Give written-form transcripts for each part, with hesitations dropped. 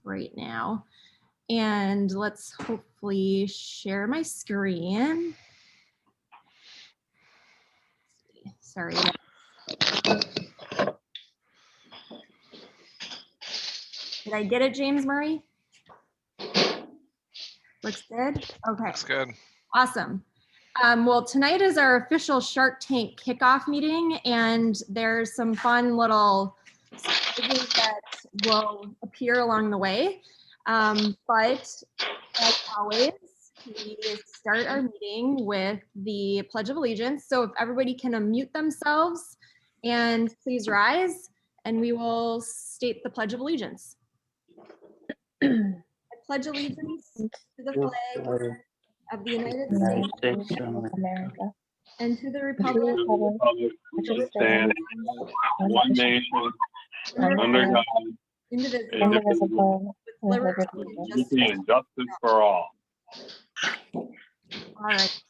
right now. And let's hopefully share my screen. Sorry. Did I get it, James Murray? Looks good? Okay. Looks good. Awesome. Well, tonight is our official Shark Tank kickoff meeting, and there's some fun little surprises that will appear along the way. But as always, we start our meeting with the Pledge of Allegiance. So if everybody can unmute themselves and please rise, and we will state the Pledge of Allegiance. I pledge allegiance to the flag of the United States of America and to the republic which stands one nation under God, indivisible, with liberty and justice for all. All right.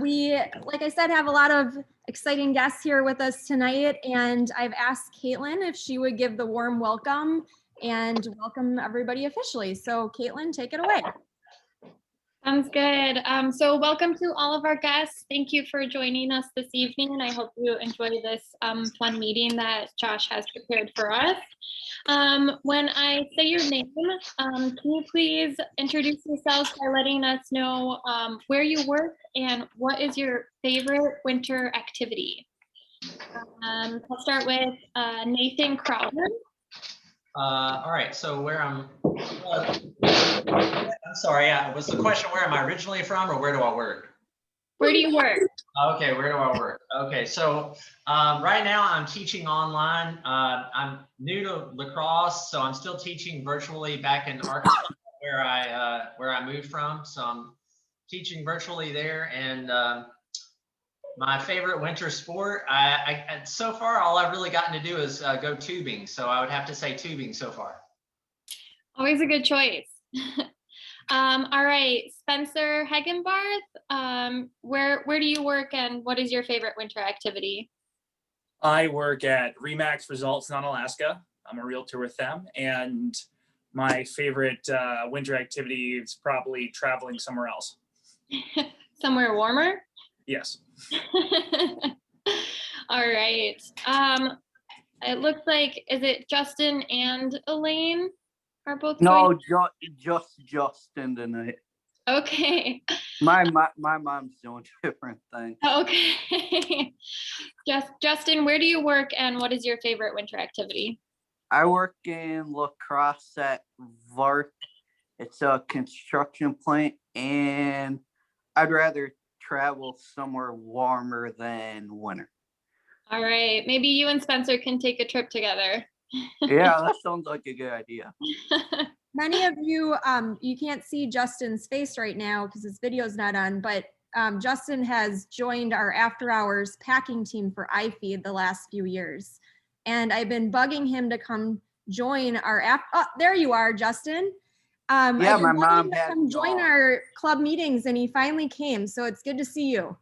We, like I said, have a lot of exciting guests here with us tonight, and I've asked Caitlin if she would give the warm welcome and welcome everybody officially. So Caitlin, take it away. Sounds good. So welcome to all of our guests. Thank you for joining us this evening, and I hope you enjoy this fun meeting that Josh has prepared for us. When I say your name, can you please introduce yourselves by letting us know where you work and what is your favorite winter activity? I'll start with Nathan Crowder. All right, so where I'm sorry, was the question where am I originally from or where do I work? Where do you work? Okay, where do I work? Okay, so right now I'm teaching online. I'm new to lacrosse, so I'm still teaching virtually back in Arkansas where I moved from. So I'm teaching virtually there, and my favorite winter sport, I so far all I've really gotten to do is go tubing. So I would have to say tubing so far. Always a good choice. All right, Spencer Hegenbarth, where do you work and what is your favorite winter activity? I work at Remax Results in Alaska. I'm a realtor with them, and my favorite winter activity is probably traveling somewhere else. Somewhere warmer? Yes. All right. It looks like, is it Justin and Elaine are both? No, just Justin tonight. Okay. My mom's doing different things. Okay. Justin, where do you work and what is your favorite winter activity? I work in lacrosse at VARC. It's a construction plant, and I'd rather travel somewhere warmer than winter. All right. Maybe you and Spencer can take a trip together. Yeah, that sounds like a good idea. Many of you, you can't see Justin's face right now because his video's not on, but Justin has joined our after hours packing team for iFeed the last few years. And I've been bugging him to come join our oh, there you are, Justin. Yeah, my mom had come join our club meetings and he finally came. So it's good to see you.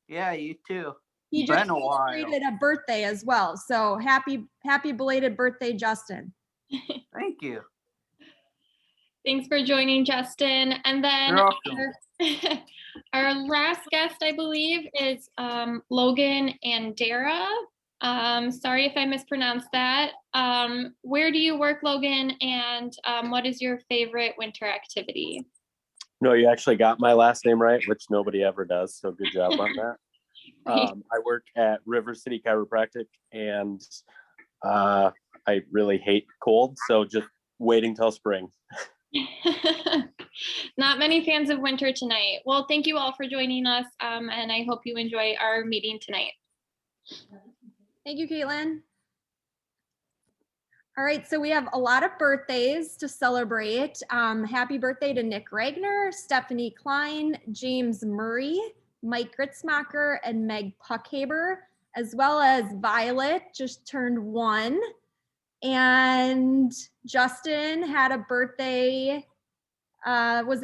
Yeah, you too. He just celebrated a birthday as well. So happy belated birthday, Justin. Thank you. Thanks for joining, Justin. And then our last guest, I believe, is Logan and Dara. Sorry if I mispronounced that. Where do you work, Logan? And what is your favorite winter activity? No, you actually got my last name right, which nobody ever does. So good job on that. I work at River City Chiropractic, and I really hate cold. So just waiting till spring. Not many fans of winter tonight. Well, thank you all for joining us. And I hope you enjoy our meeting tonight. Thank you, Caitlin. All right, so we have a lot of birthdays to celebrate. Happy birthday to Nick Regner, Stephanie Klein, James Murray, Mike Gritzmacher, and Meg Puckhaber, as well as Violet, just turned 1. And Justin had a birthday. What was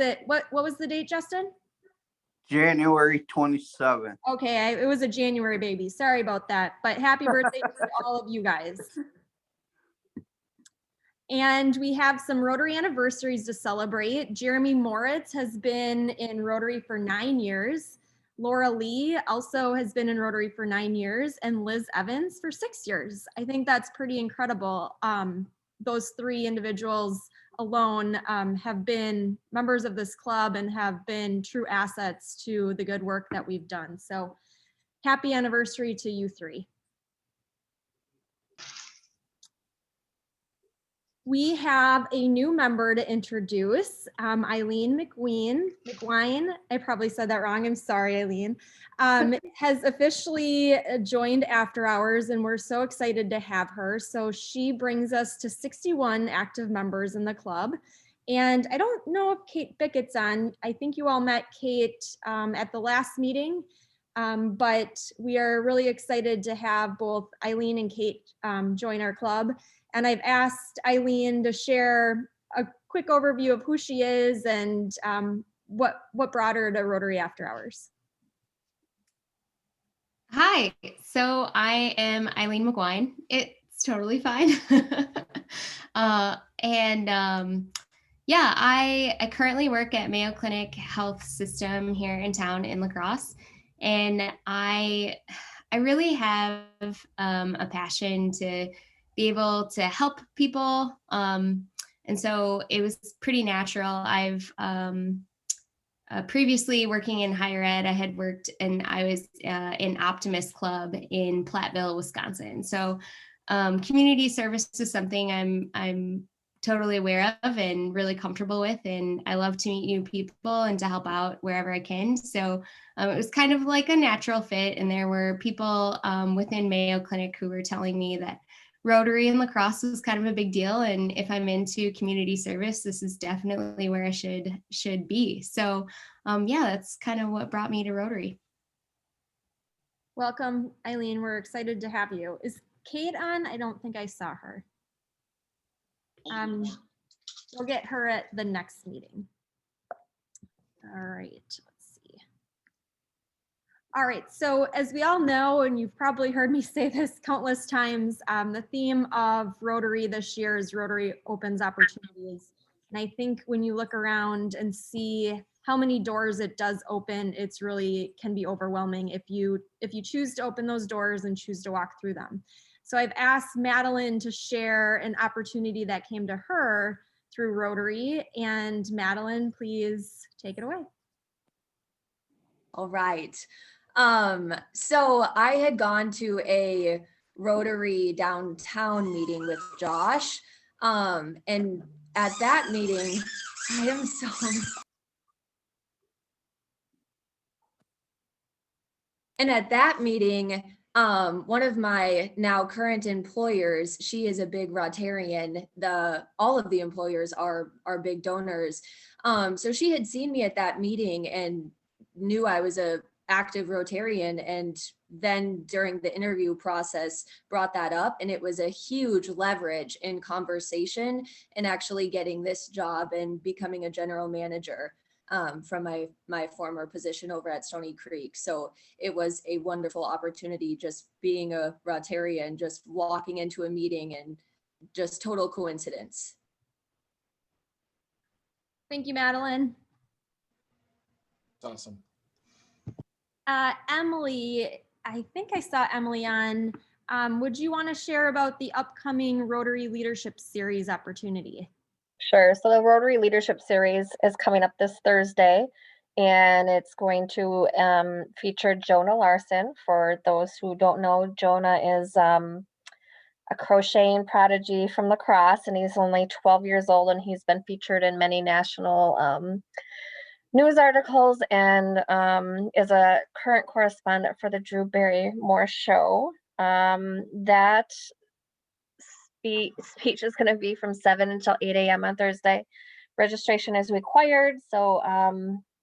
the date, Justin? January 27th. Okay, it was a January baby. Sorry about that, but happy birthday to all of you guys. And we have some Rotary anniversaries to celebrate. Jeremy Moritz has been in Rotary for 9 years. Laura Lee also has been in Rotary for 9 years, and Liz Evans for 6 years. I think that's pretty incredible. Those 3 individuals alone have been members of this club and have been true assets to the good work that we've done. So happy anniversary to you 3. We have a new member to introduce, Eileen McWine. I probably said that wrong. I'm sorry, Eileen. Has officially joined After Hours, and we're so excited to have her. So she brings us to 61 active members in the club. And I don't know if Kate Bickett's on. I think you all met Kate at the last meeting, but we are really excited to have both Eileen and Kate join our club. And I've asked Eileen to share a quick overview of who she is and what brought her to Rotary After Hours. Hi, so I am Eileen McWine. It's totally fine. Yeah, I currently work at Mayo Clinic Health System here in town in La Crosse, and I really have a passion to be able to help people. And so it was pretty natural. I've previously working in higher ed, I had worked and I was in Optimist Club in Platteville, Wisconsin. So community service is something I'm totally aware of and really comfortable with. And I love to meet new people and to help out wherever I can. So it was kind of like a natural fit. And there were people within Mayo Clinic who were telling me that Rotary in La Crosse is kind of a big deal. And if I'm into community service, this is definitely where I should be. So yeah, that's kind of what brought me to Rotary. Welcome, Eileen. We're excited to have you. Is Kate on? I don't think I saw her. We'll get her at the next meeting. All right, let's see. All right, so as we all know, and you've probably heard me say this countless times, the theme of Rotary this year is Rotary Opens Opportunities. And I think when you look around and see how many doors it does open, it's really can be overwhelming if you choose to open those doors and choose to walk through them. So I've asked Madeline to share an opportunity that came to her through Rotary. And Madeline, please take it away. All right. So I had gone to a Rotary downtown meeting with Josh. And at that meeting, I am so and at that meeting, one of my now current employers, she is a big Rotarian. All of the employers are big donors. So she had seen me at that meeting and knew I was a active Rotarian, and then during the interview process brought that up, and it was a huge leverage in conversation and actually getting this job and becoming a general manager from my former position over at Stony Creek. So it was a wonderful opportunity, just being a Rotarian, just walking into a meeting, and just total coincidence. Thank you, Madeline. That's awesome. Emily, I think I saw Emily on. Would you want to share about the upcoming Rotary Leadership Series opportunity? Sure. So the Rotary Leadership Series is coming up this Thursday, and it's going to feature Jonah Larson. For those who don't know, Jonah is a crocheting prodigy from La Crosse, and he's only 12 years old, and he's been featured in many national news articles and is a current correspondent for the Drew Barrymore Show. That speech is going to be from 7 until 8 a.m. on Thursday. Registration is required, so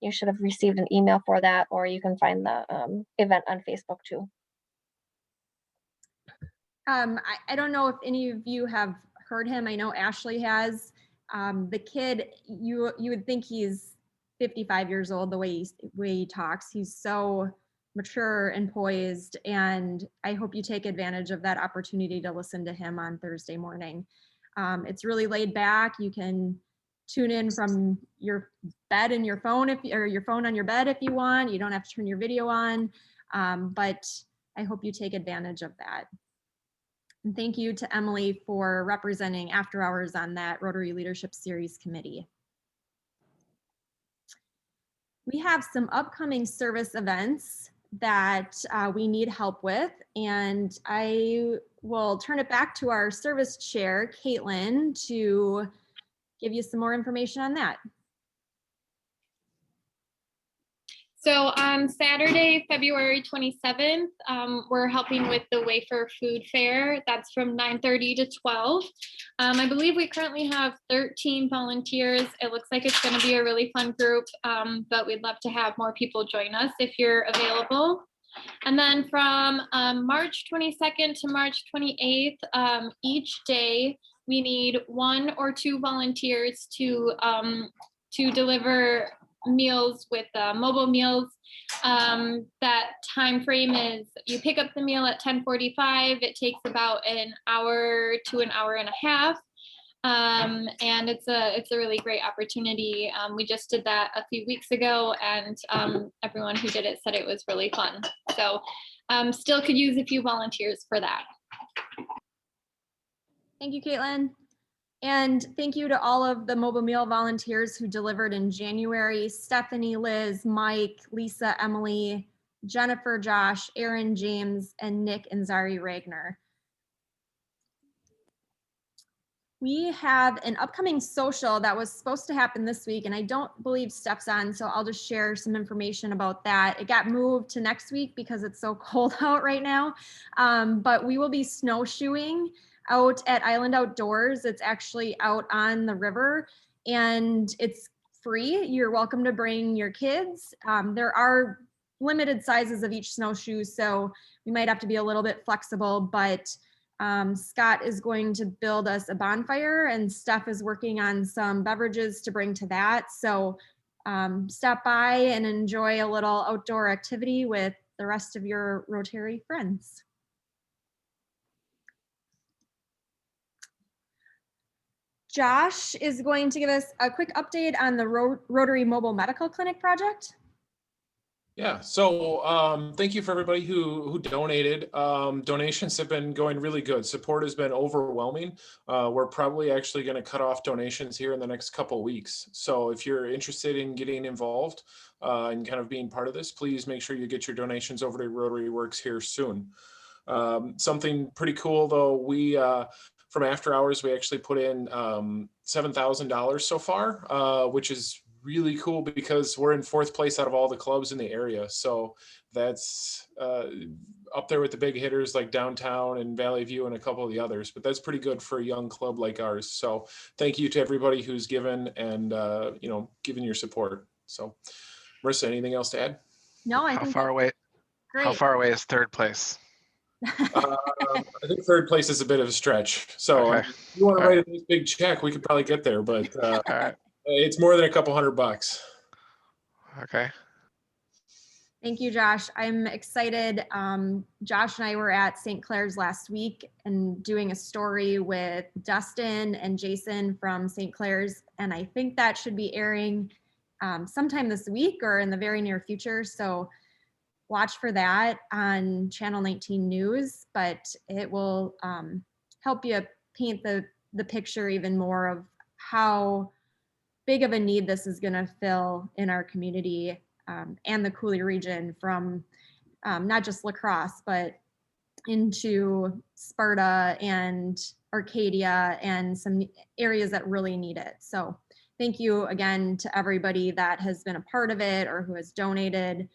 you should have received an email for that, or you can find the event on Facebook too. I don't know if any of you have heard him. I know Ashley has. The kid, you would think he's 55 years old the way he talks. He's so mature and poised, and I hope you take advantage of that opportunity to listen to him on Thursday morning. It's really laid back. You can tune in from your bed and your phone or your phone on your bed if you want. You don't have to turn your video on, but I hope you take advantage of that. And thank you to Emily for representing After Hours on that Rotary Leadership Series committee. We have some upcoming service events that we need help with, and I will turn it back to our service chair, Caitlin, to give you some more information on that. So on Saturday, February 27th, we're helping with the Wafer Food Fair. That's from 9:30 to 12. I believe we currently have 13 volunteers. It looks like it's going to be a really fun group, but we'd love to have more people join us if you're available. And then from March 22nd to March 28th, each day we need 1 or 2 volunteers to deliver meals with mobile meals. That time frame is you pick up the meal at 10:45. It takes about an hour to an hour and a half. And it's a really great opportunity. We just did that a few weeks ago, and everyone who did it said it was really fun. So still could use a few volunteers for that. Thank you, Caitlin. And thank you to all of the mobile meal volunteers who delivered in January: Stephanie, Liz, Mike, Lisa, Emily, Jennifer, Josh, Aaron, James, and Nick and Zari Ragnar. We have an upcoming social that was supposed to happen this week, and I don't believe Steph's on, so I'll just share some information about that. It got moved to next week because it's so cold out right now, but we will be snowshoeing out at Island Outdoors. It's actually out on the river, and it's free. You're welcome to bring your kids. There are limited sizes of each snowshoe, so we might have to be a little bit flexible, but Scott is going to build us a bonfire, and Steph is working on some beverages to bring to that. So stop by and enjoy a little outdoor activity with the rest of your Rotary friends. Josh is going to give us a quick update on the Rotary Mobile Medical Clinic project. Yeah, so thank you for everybody who donated. Donations have been going really good. Support has been overwhelming. We're probably actually going to cut off donations here in the next couple of weeks. So if you're interested in getting involved and kind of being part of this, please make sure you get your donations over to Rotary Works here soon. Something pretty cool though, we from After Hours, we actually put in $7,000 so far, which is really cool because we're in 4th place out of all the clubs in the area. So that's up there with the big hitters like Downtown and Valley View and a couple of the others, but that's pretty good for a young club like ours. So thank you to everybody who's given and, you know, given your support. So Marissa, anything else to add? No, I How think far away? great. How far away is 3rd place? I think 3rd place is a bit of a stretch. So Okay. if you want to write a nice big check, we could probably get there, but All right. it's more than a couple $100. Okay. Thank you, Josh. I'm excited. Josh and I were at St. Clair's last week and doing a story with Dustin and Jason from St. Clair's, and I think that should be airing sometime this week or in the very near future. So watch for that on Channel 19 News, but it will help you paint the picture even more of how big of a need this is going to fill in our community and the Cooley region, from not just La Crosse, but into Sparta and Arcadia and some areas that really need it. So thank you again to everybody that has been a part of it or who has donated.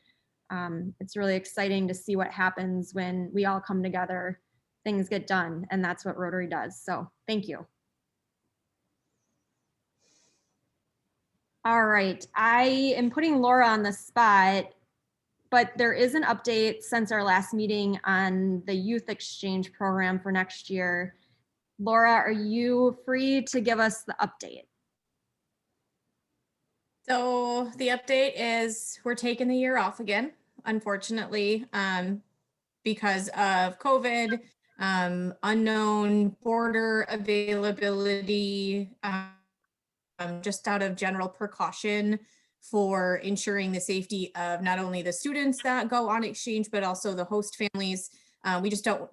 It's really exciting to see what happens when we all come together, things get done, and that's what Rotary does. So thank you. All right, I am putting Laura on the spot, but there is an update since our last meeting on the youth exchange program for next year. Laura, are you free to give us the update? So the update is we're taking the year off again, unfortunately, because of COVID unknown border availability, just out of general precaution for ensuring the safety of not only the students that go on exchange, but also the host families. We just don't,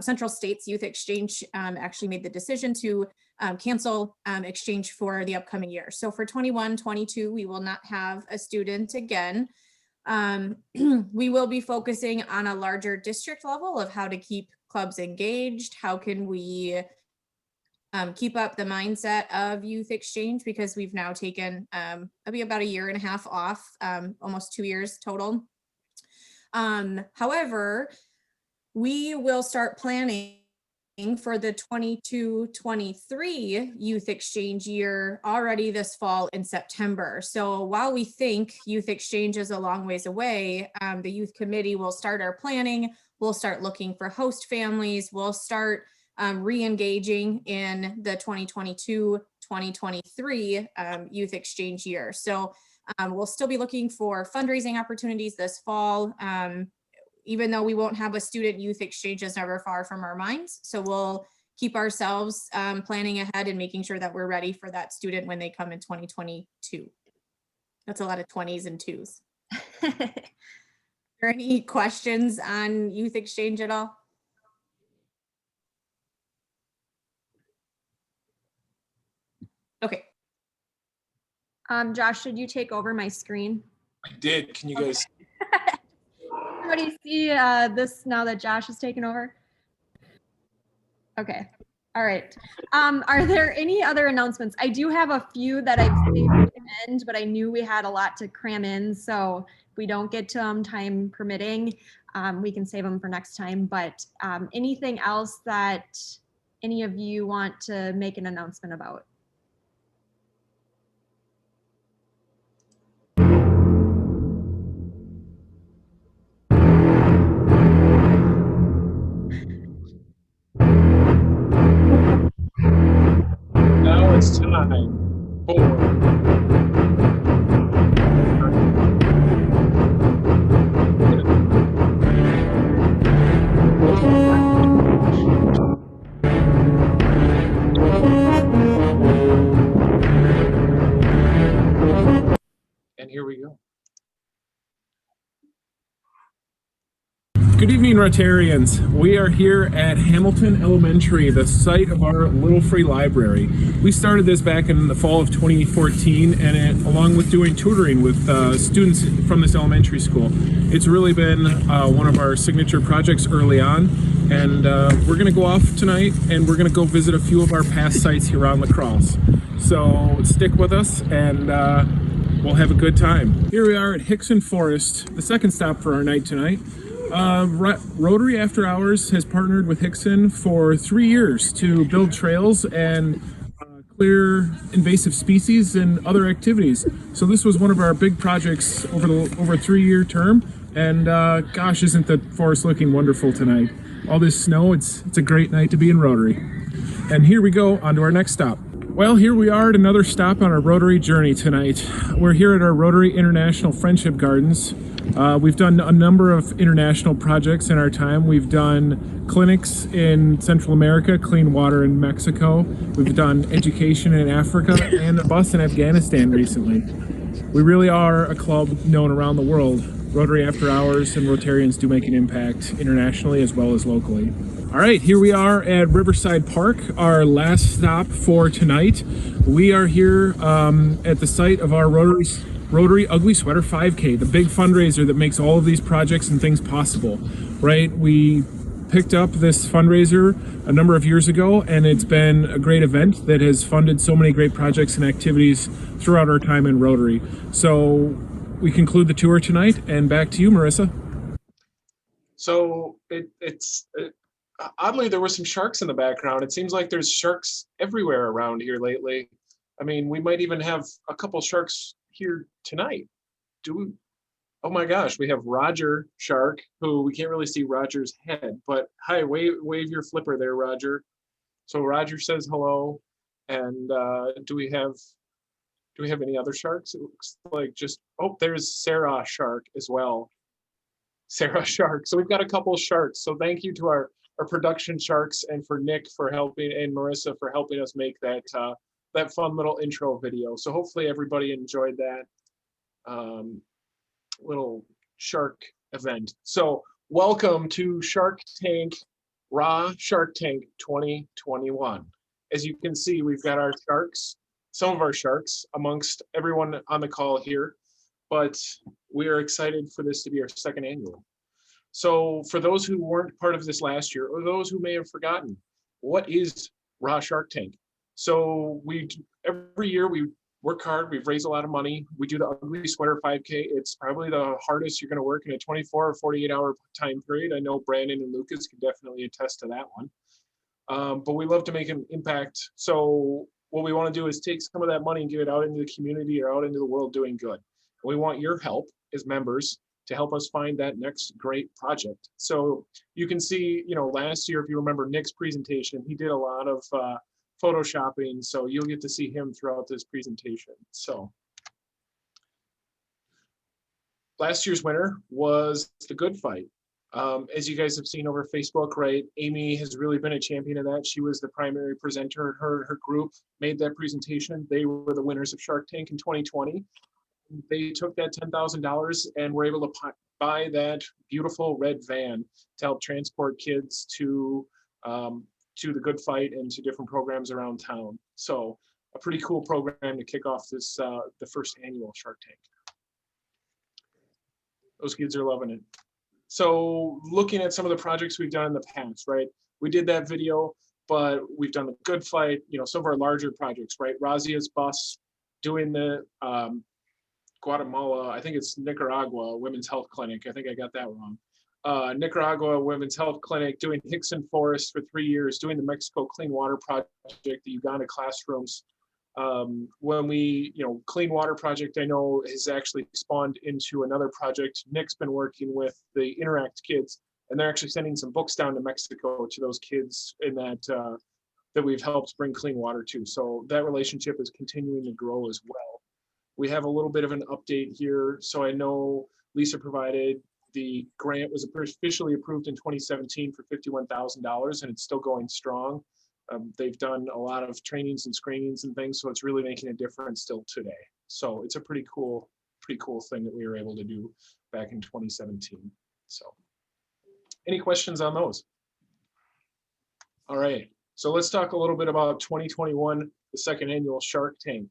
Central States Youth Exchange actually made the decision to cancel exchange for the upcoming year. So for 21-22, we will not have a student again. We will be focusing on a larger district level of how to keep clubs engaged. How can we keep up the mindset of youth exchange, because we've now taken it'll be about 1.5 years off, almost 2 years total. However, we will start planning for the 22-23 youth exchange year already this fall in September. So while we think youth exchange is a long ways away, the youth committee will start our planning. We'll start looking for host families. We'll start re-engaging in the 2022-2023 youth exchange year. So we'll still be looking for fundraising opportunities this fall. Even though we won't have a student, youth exchange is never far from our minds. So we'll keep ourselves planning ahead and making sure that we're ready for that student when they come in 2022. That's a lot of 20s and 2s. Are there any questions on youth exchange at all? Okay. Josh, should you take over my screen? I did. Can you guys? Everybody see this now that Josh has taken over? Okay. All right. Are there any other announcements? I do have a few that I've saved at the end, but I knew we had a lot to cram in. So if we don't get to them, time permitting, we can save them for next time. But anything else that any of you want to make an announcement about? Now it's time for and here we go. Good evening, Rotarians. We are here at Hamilton Elementary, the site of our Little Free Library. We started this back in the fall of 2014, and along with doing tutoring with students from this elementary school. It's really been one of our signature projects early on, and we're going to go off tonight, and we're going to go visit a few of our past sites here on La Crosse. So stick with us, and we'll have a good time. Here we are at Hickson Forest, the second stop for our night tonight. Rotary After Hours has partnered with Hickson for 3 years to build trails and clear invasive species and other activities. So this was one of our big projects over a 3-year term. And gosh, isn't the forest looking wonderful tonight? All this snow, it's a great night to be in Rotary. And here we go on to our next stop. Well, here we are at another stop on our Rotary journey tonight. We're here at our Rotary International Friendship Gardens. We've done a number of international projects in our time. We've done clinics in Central America, clean water in Mexico. We've done education in Africa and a bus in Afghanistan recently. We really are a club known around the world. Rotary After Hours and Rotarians do make an impact internationally as well as locally. All right, here we are at Riverside Park, our last stop for tonight. We are here at the site of our Rotary Ugly Sweater 5K, the big fundraiser that makes all of these projects and things possible, right? We picked up this fundraiser a number of years ago, and it's been a great event that has funded so many great projects and activities throughout our time in Rotary. So we conclude the tour tonight, and back to you, Marissa. So oddly, there were some sharks in the background. It seems like there's sharks everywhere around here lately. I mean, we might even have a couple sharks here tonight. Oh my gosh, we have Roger Shark, who we can't really see Roger's head, but hi, wave your flipper there, Roger. So Roger says hello. And do we have any other sharks? It looks like there's Sarah Shark as well. Sarah Shark. So we've got a couple of sharks. So thank you to our our production sharks, and for Nick for helping, and Marissa for helping us make that that fun little intro video. So hopefully everybody enjoyed that little shark event. So welcome to Shark Tank, Shark Tank 2021. As you can see, we've got our sharks, some of our sharks amongst everyone on the call here, but we are excited for this to be our second annual. So for those who weren't part of this last year, or those who may have forgotten, what is Shark Tank? So every year we work hard, we've raised a lot of money. We do the Ugly Sweater 5K. It's probably the hardest you're gonna work in a 24 or 48 hour time period. I know Brandon and Lucas can definitely attest to that one. But we love to make an impact. So what we wanna do is take some of that money and give it out into the community or out into the world doing good. And we want your help as members to help us find that next great project. So you can see, last year, if you remember Nick's presentation, he did a lot of photoshopping, so you'll get to see him throughout this presentation. So last year's winner was The Good Fight. As you guys have seen over Facebook, right, Amy has really been a champion of that. She was the primary presenter. Her group made that presentation. They were the winners of Shark Tank in 2020. They took that $10,000 and were able to buy that beautiful red van to help transport kids to The Good Fight and to different programs around town. So a pretty cool program to kick off this the first annual Shark Tank. Those kids are loving it. So looking at some of the projects we've done in the past, right? We did that video, but we've done The Good Fight, some of our larger projects, right? Razia's bus, doing the Guatemala, I think it's Nicaragua Women's Health Clinic. I think I got that wrong. Nicaragua Women's Health Clinic, doing Hickson Forest for 3 years, doing the Mexico Clean Water Project, the Uganda classrooms. When we, Clean Water Project, I know has actually spawned into another project. Nick's been working with the Interact kids, and they're actually sending some books down to Mexico to those kids in that we've helped bring clean water to. So that relationship is continuing to grow as well. We have a little bit of an update here. So I know Lisa provided the grant was officially approved in 2017 for $51,000, and it's still going strong. They've done a lot of trainings and screenings and things, so it's really making a difference still today. So it's a pretty cool thing that we were able to do back in 2017. So any questions on those? All right, so let's talk a little bit about 2021, the second annual Shark Tank.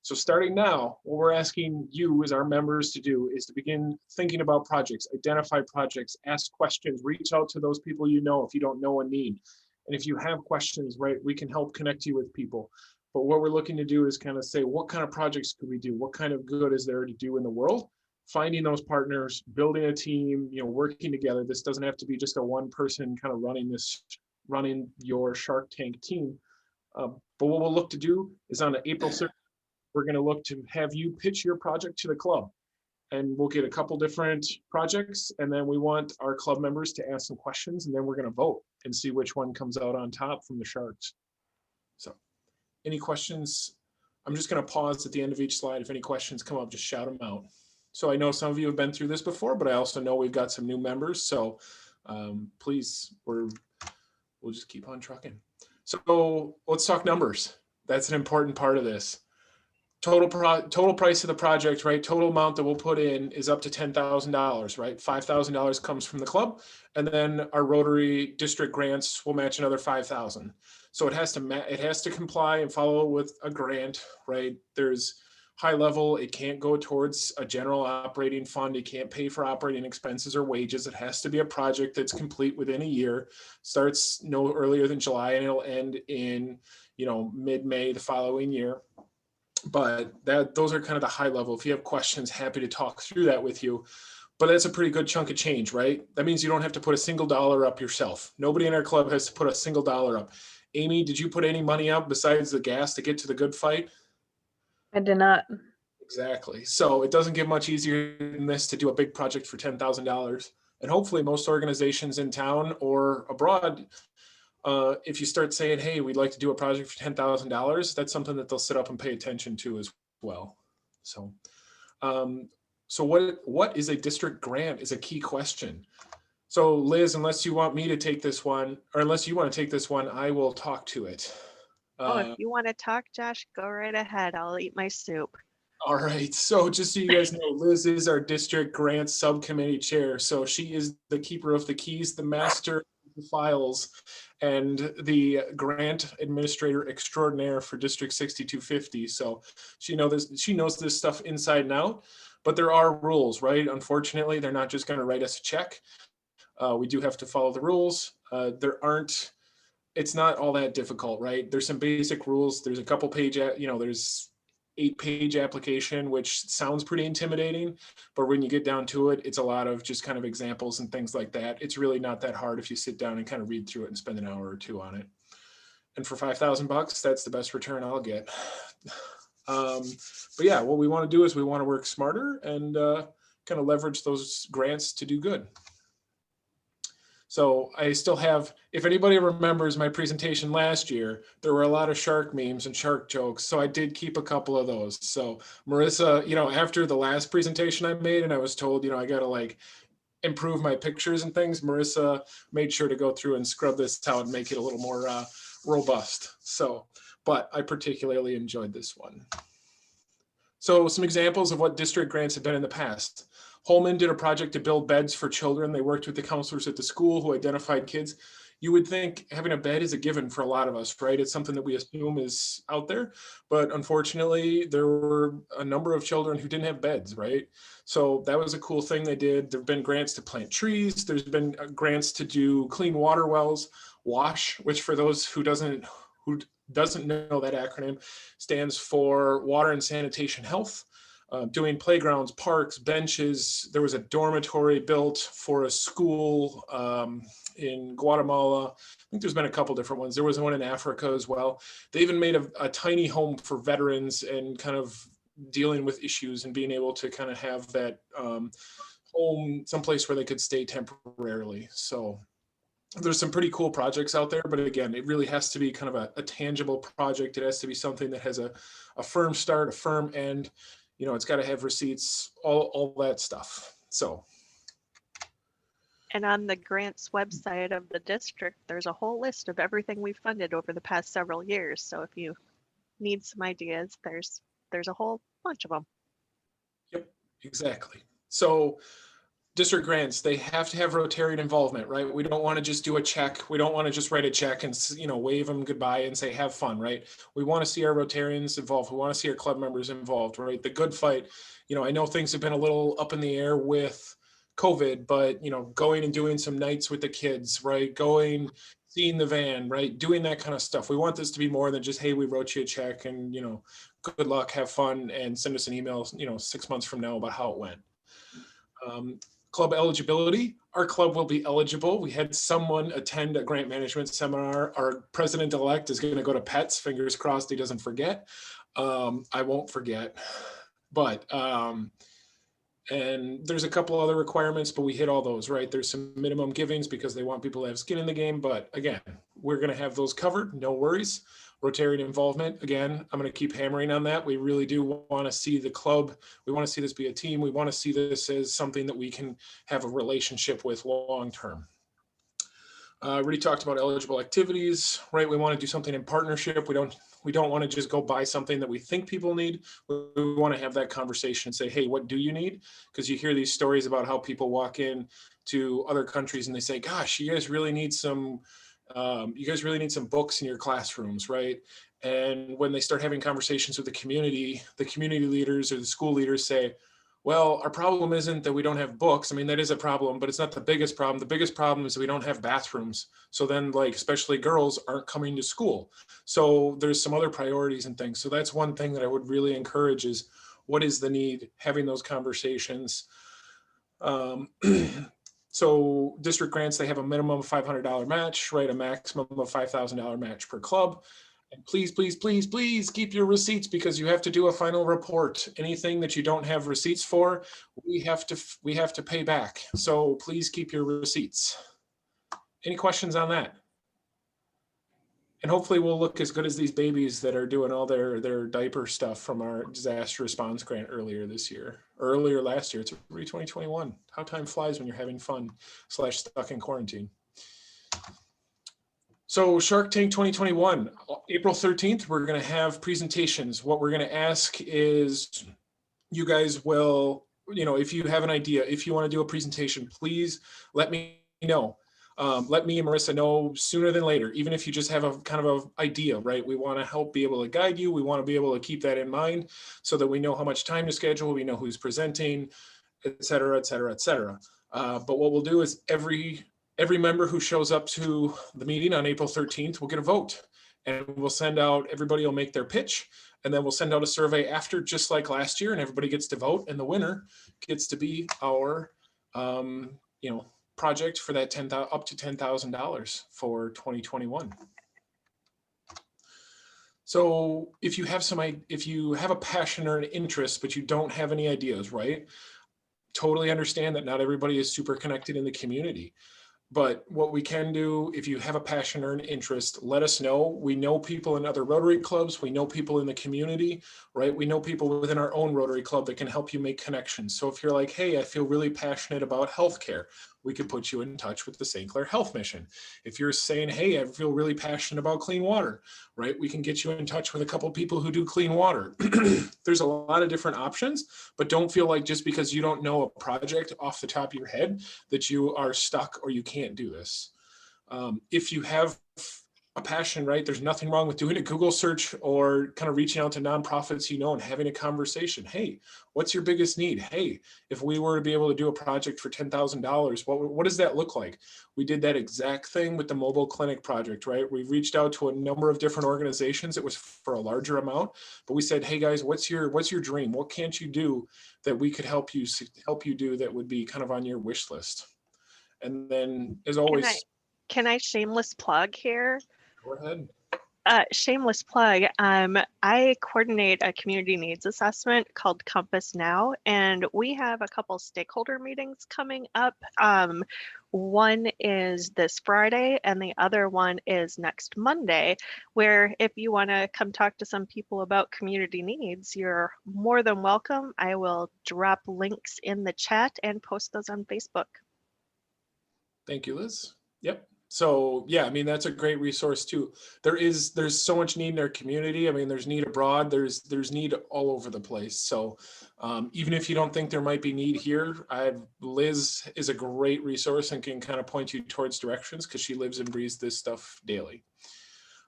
So starting now, what we're asking you as our members to do is to begin thinking about projects, identify projects, ask questions, reach out to those people you know if you don't know a need. And if you have questions, right, we can help connect you with people. But what we're looking to do is kind of say, what kind of projects could we do? What kind of good is there to do in the world? Finding those partners, building a team, working together. This doesn't have to be just a one person kind of running your Shark Tank team. But what we'll look to do is on April 6th, we're going to look to have you pitch your project to the club, and we'll get a couple different projects, and then we want our club members to ask some questions, and then we're going to vote and see which one comes out on top from the Sharks. So any questions? I'm just going to pause at the end of each slide. If any questions come up, just shout them out. So I know some of you have been through this before, but I also know we've got some new members. So please, we'll just keep on trucking. So let's talk numbers. That's an important part of this. Total price of the project, right? Total amount that we'll put in is up to $10,000, right? $5,000 comes from the club, and then our Rotary District grants will match another $5,000. So it has to comply and follow with a grant, right? There's high level. It can't go towards a general operating fund. It can't pay for operating expenses or wages. It has to be a project that's complete within a year. Starts no earlier than July, and it'll end in mid-May the following year. But those are kind of the high level. If you have questions, happy to talk through that with you. But that's a pretty good chunk of change, right? That means you don't have to put a single dollar up yourself. Nobody in our club has to put a single dollar up. Amy, did you put any money up besides the gas to get to the Good Fight? I did not. Exactly. So it doesn't get much easier than this to do a big project for $10,000. And hopefully most organizations in town or abroad, if you start saying, hey, we'd like to do a project for $10,000, that's something that they'll sit up and pay attention to as well. So what is a district grant is a key question. So Liz, unless you want me to take this one, or unless you want to take this one, I will talk to it. Oh, if you want to talk, Josh, go right ahead. I'll eat my soup. All right. So just so you guys know, Liz is our district grants subcommittee chair. So she is the keeper of the keys, the master of the files, and the grant administrator extraordinaire for District 6250. So she knows this stuff inside and out, but there are rules, right? Unfortunately, they're not just going to write us a check. We do have to follow the rules. It's not all that difficult, right? There's some basic rules. There's a couple page, there's 8-page application, which sounds pretty intimidating, but when you get down to it, it's a lot of just kind of examples and things like that. It's really not that hard if you sit down and kind of read through it and spend an hour or two on it. And for $5,000, that's the best return I'll get. But yeah, what we want to do is we want to work smarter and kind of leverage those grants to do good. So I still have, if anybody remembers my presentation last year, there were a lot of sHARk memes and sHARk jokes. So I did keep a couple of those. So Marissa, after the last presentation I made and I was told, I got to like improve my pictures and things, Marissa made sure to go through and scrub this out and make it a little more robust. So, but I particularly enjoyed this one. So some examples of what district grants have been in the past. Holman did a project to build beds for children. They worked with the counselors at the school who identified kids. You would think having a bed is a given for a lot of us, right? It's something that we assume is out there, but unfortunately there were a number of children who didn't have beds, right? So that was a cool thing they did. There've been grants to plant trees. There's been grants to do clean water wells, WASH, which for those who doesn't know that acronym stands for Water and Sanitation Health. Doing playgrounds, parks, benches. There was a dormitory built for a school in Guatemala. I think there's been a couple different ones. There was one in Africa as well. They even made a tiny home for veterans and kind of dealing with issues and being able to kind of have that home someplace where they could stay temporarily. So there's some pretty cool projects out there, but again, it really has to be kind of a tangible project. It has to be something that has a firm start, a firm end. It's got to have receipts, all that stuff. So. And on the grants website of the district, there's a whole list of everything we've funded over the past several years. So if you need some ideas, there's a whole bunch of them. Yep, exactly. So district grants, they have to have Rotarian involvement, right? We don't want to just do a check. We don't want to just write a check and, wave them goodbye and say, have fun, right? We want to see our Rotarians involved. We want to see our club members involved, right? The good fight, I know things have been a little up in the air with COVID, but, going and doing some nights with the kids, right? Going, seeing the van, right? Doing that kind of stuff. We want this to be more than just, hey, we wrote you a check and, good luck, have fun, and send us an email, 6 months from now about how it went. Club eligibility, our club will be eligible. We had someone attend a grant management seminar. Our president-elect is going to go to PETS, fingers crossed he doesn't forget. I won't forget, but, and there's a couple other requirements, but we hit all those, right? There's some minimum givings because they want people to have skin in the game, but again, we're going to have those covered, no worries. Rotarian involvement, again, I'm going to keep hammering on that. We really do want to see the club. We want to see this be a team. We want to see this as something that we can have a relationship with long-term. Already talked about eligible activities, right? We want to do something in partnership. We don't want to just go buy something that we think people need. We want to have that conversation and say, hey, what do you need? Because you hear these stories about how people walk in to other countries and they say, gosh, you guys really need some books in your classrooms, right? And when they start having conversations with the community leaders or the school leaders say, well, our problem isn't that we don't have books. I mean, that is a problem, but it's not the biggest problem. The biggest problem is that we don't have bathrooms. So then, like, especially girls aren't coming to school. So there's some other priorities and things. So that's one thing that I would really encourage is, what is the need? Having those conversations. So district grants, they have a minimum of $500 match, right? A maximum of $5,000 match per club. And please, please, please, please keep your receipts because you have to do a final report. Anything that you don't have receipts for, we have to pay back. So please keep your receipts. Any questions on that? And hopefully we'll look as good as these babies that are doing all their diaper stuff from our disaster response grant earlier this year, earlier last year. It's already 2021. How time flies when you're having fun / stuck in quarantine. So Shark Tank 2021, April 13th, we're going to have presentations. What we're going to ask is you guys will, if you have an idea, if you want to do a presentation, please let me know. Let me and Marissa know sooner than later, even if you just have a kind of an idea, right? We want to help be able to guide you. We want to be able to keep that in mind so that we know how much time to schedule, we know who's presenting, et cetera, et cetera, et cetera. But what we'll do is every member who shows up to the meeting on April 13th will get a vote, and we'll send out, everybody will make their pitch, and then we'll send out a survey after, just like last year, and everybody gets to vote, and the winner gets to be our, project for that up to $10,000 for 2021. So if you have a passion or an interest, but you don't have any ideas, right? Totally understand that not everybody is super connected in the community. But what we can do, if you have a passion or an interest, let us know. We know people in other Rotary clubs. We know people in the community, right? We know people within our own Rotary club that can help you make connections. So if you're like, hey, I feel really passionate about healthcare, we could put you in touch with the St. Clair Health Mission. If you're saying, hey, I feel really passionate about clean water, right? We can get you in touch with a couple people who do clean water. There's a lot of different options, but don't feel like just because you don't know a project off the top of your head that you are stuck or you can't do this. If you have a passion, right, there's nothing wrong with doing a Google search or kind of reaching out to nonprofits, and having a conversation. Hey, what's your biggest need? Hey, if we were to be able to do a project for $10,000, what does that look like? We did that exact thing with the mobile clinic project, right? We reached out to a number of different organizations. It was for a larger amount, but we said, hey guys, what's your dream? What can't you do that we could help you do that would be kind of on your wish list? And then, as always, can I shameless plug here? Go ahead. Shameless plug. I coordinate a community needs assessment called Compass Now, and we have a couple stakeholder meetings coming up. One is this Friday, and the other one is next Monday, where if you want to come talk to some people about community needs, you're more than welcome. I will drop links in the chat and post those on Facebook. Thank you, Liz. Yep. So yeah, I mean, that's a great resource too. There's so much need in our community. I mean, there's need abroad, there's need all over the place. So even if you don't think there might be need here, Liz is a great resource and can kind of point you towards directions because she lives and breathes this stuff daily.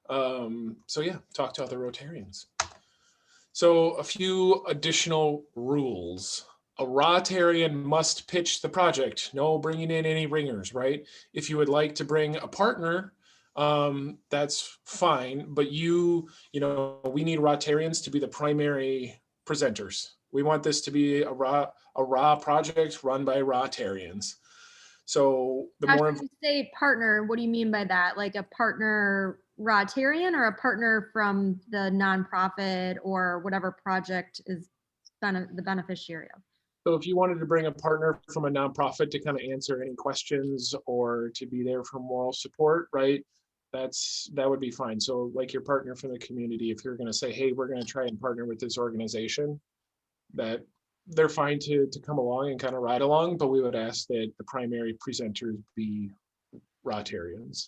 So yeah, talk to other Rotarians. So a few additional rules. A Rotarian must pitch the project. No bringing in any ringers, right? If you would like to bring a partner, that's fine. But we need Rotarians to be the primary presenters. We want this to be a raw project run by Rotarians. So the more when you say partner, what do you mean by that? Like a partner Rotarian or a partner from the nonprofit or whatever project is the beneficiary of? So if you wanted to bring a partner from a nonprofit to kind of answer any questions or to be there for moral support, right? That would be fine. So like your partner from the community, if you're going to say, hey, we're going to try and partner with this organization, that they're fine to come along and kind of ride along, but we would ask that the primary presenters be Rotarians.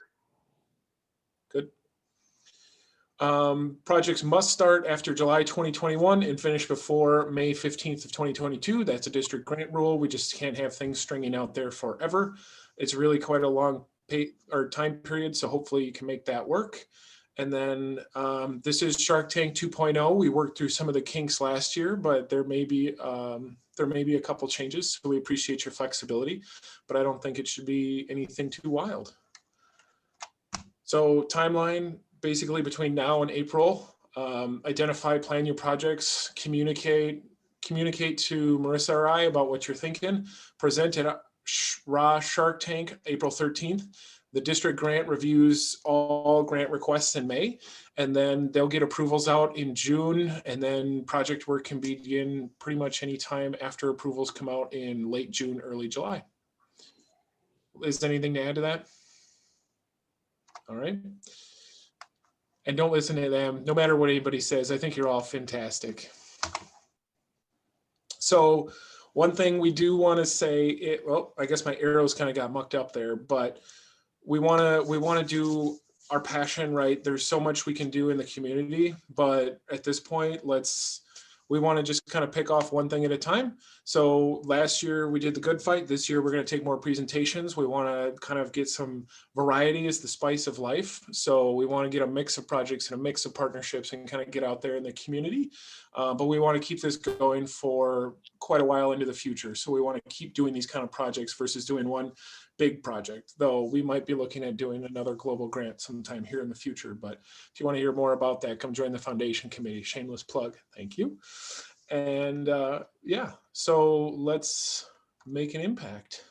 Good. Projects must start after July 2021 and finish before May 15th of 2022. That's a district grant rule. We just can't have things stringing out there forever. It's really quite a long time period, so hopefully you can make that work. And then this is Shark Tank 2.0. We worked through some of the kinks last year, but there may be a couple changes, so we appreciate your flexibility, but I don't think it should be anything too wild. So timeline, basically between now and April, identify, plan your projects, communicate to Marissa or I about what you're thinking, present at Shark Tank April 13th. The district grant reviews all grant requests in May, and then they'll get approvals out in June, and then project work can begin pretty much any time after approvals come out in late June, early July. Is there anything to add to that? All right. and don't listen to them, no matter what anybody says. I think you're all fantastic. So one thing we do want to say, well, I guess my arrows kind of got mucked up there, but we want to do our passion right. There's so much we can do in the community, but at this point, we want to just kind of pick off one thing at a time. So last year we did the good fight. This year we're going to take more presentations. We want to kind of get some variety as the spice of life. So we want to get a mix of projects and a mix of partnerships and kind of get out there in the community. But we want to keep this going for quite a while into the future. So we want to keep doing these kind of projects versus doing one big project, though we might be looking at doing another global grant sometime here in the future. But if you want to hear more about that, come join the foundation committee. Shameless plug. Thank you. And yeah, so let's make an impact.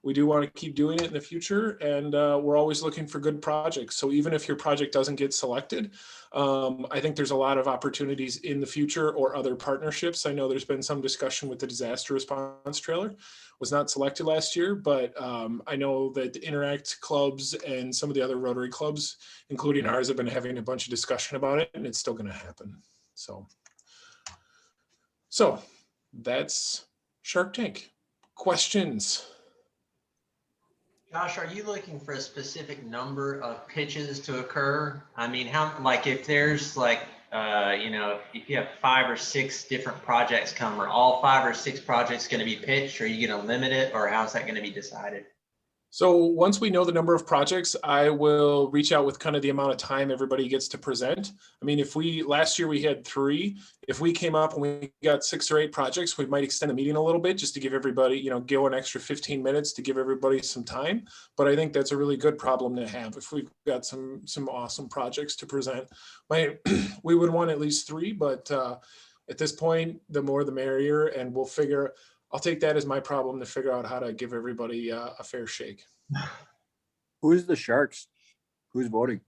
We do want to keep doing it in the future, and we're always looking for good projects. So even if your project doesn't get selected, I think there's a lot of opportunities in the future or other partnerships. I know there's been some discussion with the disaster response trailer. Was not selected last year, but I know that the Interact clubs and some of the other Rotary clubs, including ours, have been having a bunch of discussion about it, and it's still going to happen. So that's Shark Tank. Questions? Josh, are you looking for a specific number of pitches to occur? I mean, like if there's like, you know, if you have 5 or 6 different projects come, are all 5 or 6 projects going to be pitched? Or are you going to limit it, or how's that going to be decided? So once we know the number of projects, I will reach out with kind of the amount of time everybody gets to present. I mean, last year we had 3, if we came up and we got 6 or 8 projects, we might extend the meeting a little bit just to give everybody, you know, go an extra 15 minutes to give everybody some time. But I think that's a really good problem to have. If we've got some awesome projects to present, we would want at least 3, but at this point, the more the merrier, and I'll take that as my problem to figure out how to give everybody a fair shake. Who's the Sharks? Who's voting?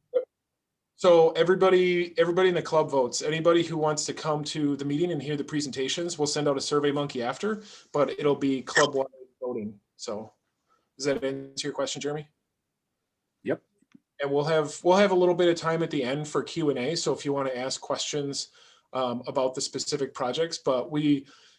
So everybody in the club votes. Anybody who wants to come to the meeting and hear the presentations, we'll send out a Survey Monkey after, but it'll be club-wide voting. So does that answer your question, Jeremy? Yep. And we'll have a little bit of time at the end for Q&A. So if you want to ask questions about the specific projects, but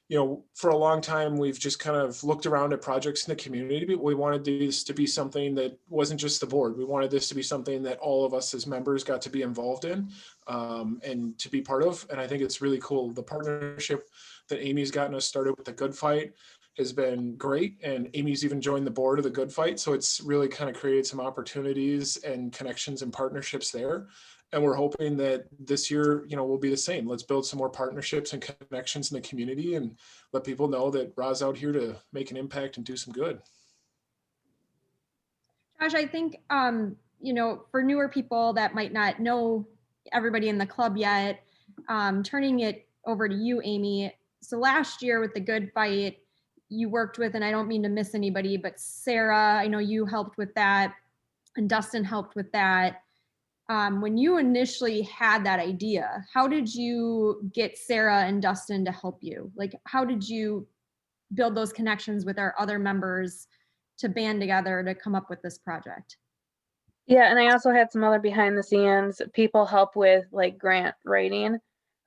you know, for a long time, we've just kind of looked around at projects in the community, but we wanted this to be something that wasn't just the board. We wanted this to be something that all of us as members got to be involved in and to be part of. And I think it's really cool. The partnership that Amy's gotten us started with the Good Fight has been great. And Amy's even joined the board of the Good Fight. So it's really kind of created some opportunities and connections and partnerships there. And we're hoping that this year, you know, will be the same. Let's build some more partnerships and connections in the community and let people know that Ra's out here to make an impact and do some good. Josh, I think, you know, for newer people that might not know everybody in the club yet, turning it over to you, Amy. So last year with the Good Fight, you worked with, and I don't mean to miss anybody, but Sarah, I know you helped with that, and Dustin helped with that. When you initially had that idea, how did you get Sarah and Dustin to help you? Like, how did you build those connections with our other members to band together to come up with this project? Yeah, and I also had some other behind the scenes people help with like grant writing.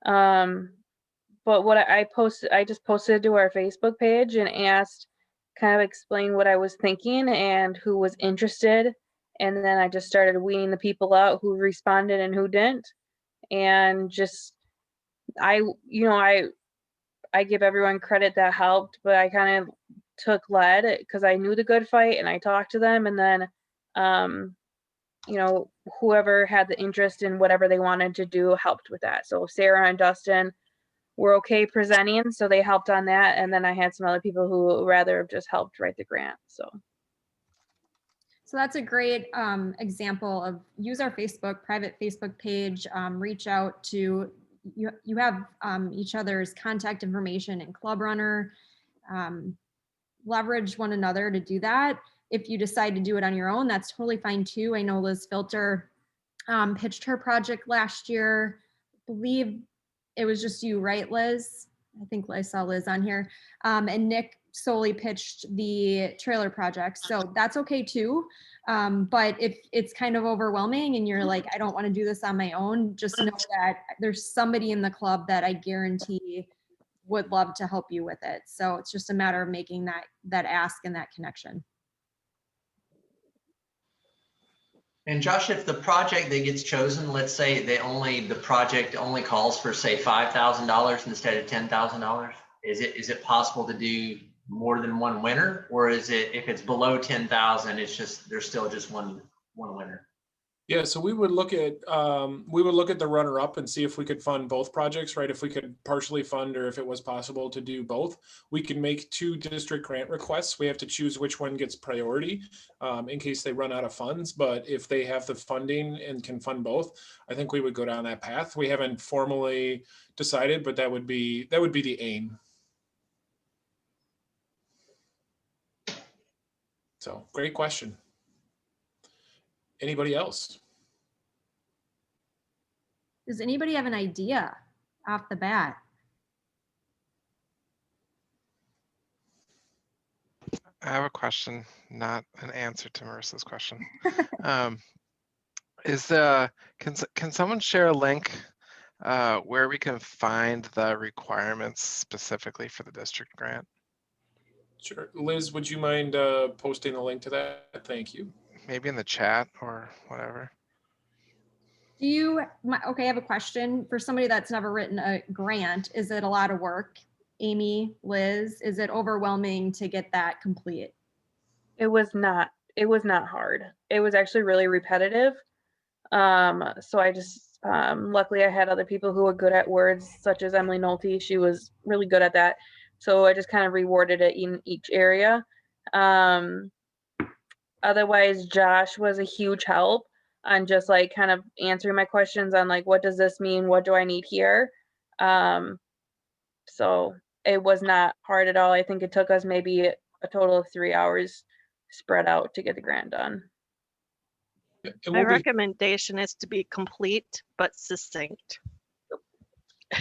But what I just posted to our Facebook page and asked, kind of explain what I was thinking and who was interested. And then I just started weeding the people out who responded and who didn't. And just, I give everyone credit that helped, but I kind of took lead because I knew the Good Fight and I talked to them. And then, you know, whoever had the interest in whatever they wanted to do helped with that. So Sarah and Dustin were okay presenting, so they helped on that. And then I had some other people who rather have just helped write the grant. So that's a great example of use our private Facebook page, reach out to, you have each other's contact information and Club Runner, leverage one another to do that. If you decide to do it on your own, that's totally fine too. I know Liz Filter pitched her project last year. I believe it was just you, right, Liz? I think I saw Liz on here. And Nick solely pitched the trailer project. So that's okay too. But if it's kind of overwhelming and you're like, I don't want to do this on my own, just know that there's somebody in the club that I guarantee would love to help you with it. So it's just a matter of making that ask and that connection. And Josh, if the project that gets chosen, let's say the project only calls for, say, $5,000 instead of $10,000, is it possible to do more than one winner, or is it, if it's below 10,000, it's just, there's still just one winner? Yeah, so we would look at the runner up and see if we could fund both projects, right? If we could partially fund, or if it was possible to do both. We can make 2 district grant requests. We have to choose which one gets priority in case they run out of funds. But if they have the funding and can fund both, I think we would go down that path. We haven't formally decided, but that would be the aim. So great question. Anybody else? Does anybody have an idea off the bat? I have a question, not an answer to Marissa's question. Can someone share a link where we can find the requirements specifically for the district grant? Sure. Liz, would you mind posting a link to that? Thank you. Maybe in the chat or whatever. Okay, I have a question for somebody that's never written a grant. Is it a lot of work? Amy, Liz, is it overwhelming to get that complete? It was not hard. It was actually really repetitive. So I just, luckily I had other people who were good at words, such as Emily Nolte. She was really good at that. So I just kind of rewarded it in each area. Otherwise, Josh was a huge help on just like kind of answering my questions on like, what does this mean? What do I need here? So it was not hard at all. I think it took us maybe a total of 3 hours spread out to get the grant done. My recommendation is to be complete but succinct.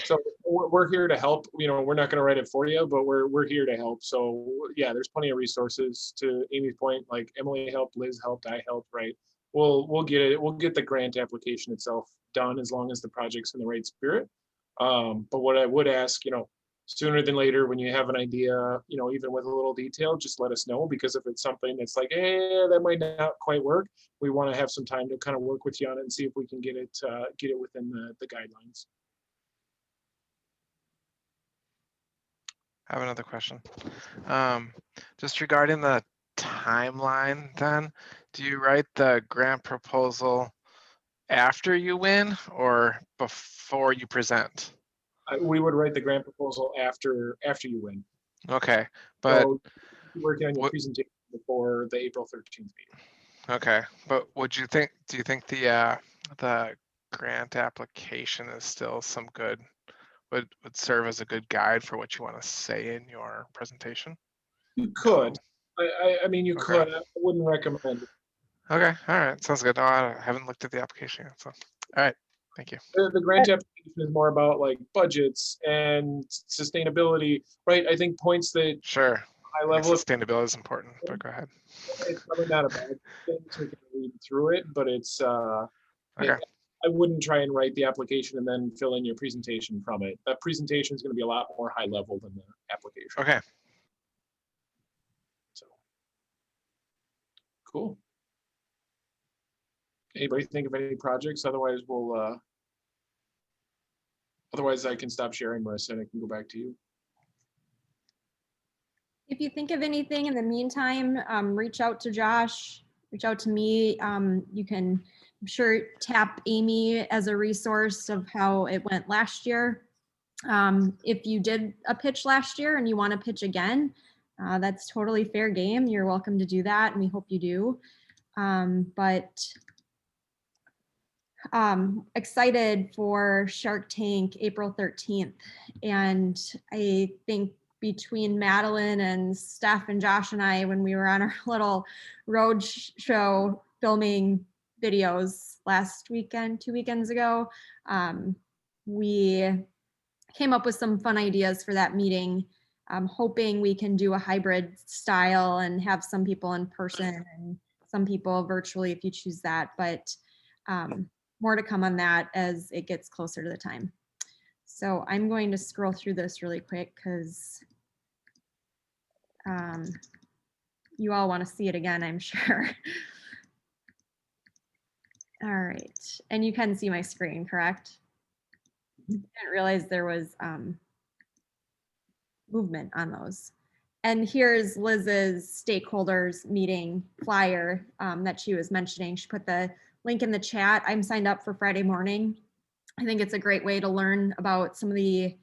So we're here to help. You know, we're not going to write it for you, but we're here to help. So yeah, there's plenty of resources. To Amy's point, like Emily helped, Liz helped, I helped. Right? We'll get it. We'll get the grant application itself done as long as the project's in the right spirit. But what I would ask, you know, sooner than later, when you have an idea, you know, even with a little detail, just let us know, because if it's something that's like, hey, that might not quite work, we want to have some time to kind of work with you on it and see if we can get it within the guidelines. I have another question. Just regarding the timeline then, do you write the grant proposal after you win or before you present? We would write the grant proposal after you win. Okay, but so working on your presentation before the April 13th meeting. Okay, but do you think the grant application is still would serve as a good guide for what you want to say in your presentation? You could. I mean, you could. I wouldn't recommend it. Okay, all right, sounds good. No, I haven't looked at the application yet, so all right, thank you. The grant application is more about like budgets and sustainability, right? I think points that sure high level sustainability is important, but go ahead. It's probably not a bad thing, so we can read through it, but it's okay. I wouldn't try and write the application and then fill in your presentation from it. That presentation is going to be a lot more high level than the application. Okay. So cool. Anybody think of any projects? Otherwise, otherwise I can stop sharing, Marissa, and I can go back to you. If you think of anything in the meantime, reach out to Josh, reach out to me. You can, I'm sure, tap Amy as a resource of how it went last year. If you did a pitch last year and you want to pitch again, that's totally fair game. You're welcome to do that, and we hope you do. Excited for Shark Tank April 13th. And I think between Madeline and Steph and Josh and I, when we were on our little road show filming videos last weekend, 2 weekends ago, we came up with some fun ideas for that meeting. I'm hoping we can do a hybrid style and have some people in person and some people virtually if you choose that, but more to come on that as it gets closer to the time. So I'm going to scroll through this really quick because you all want to see it again, I'm sure. All right, and you can see my screen, correct? I didn't realize there was movement on those. And here's Liz's stakeholders meeting flyer that she was mentioning. She put the link in the chat. I'm signed up for Friday morning. I think it's a great way to learn about some of the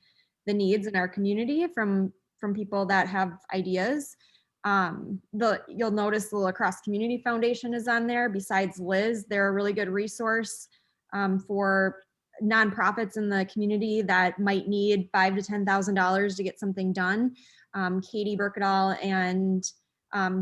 needs in our community from people that have ideas. You'll notice the La Crosse Community Foundation is on there. Besides Liz, they're a really good resource for nonprofits in the community that might need $5,000 to $10,000 to get something done. Katie Burkadal and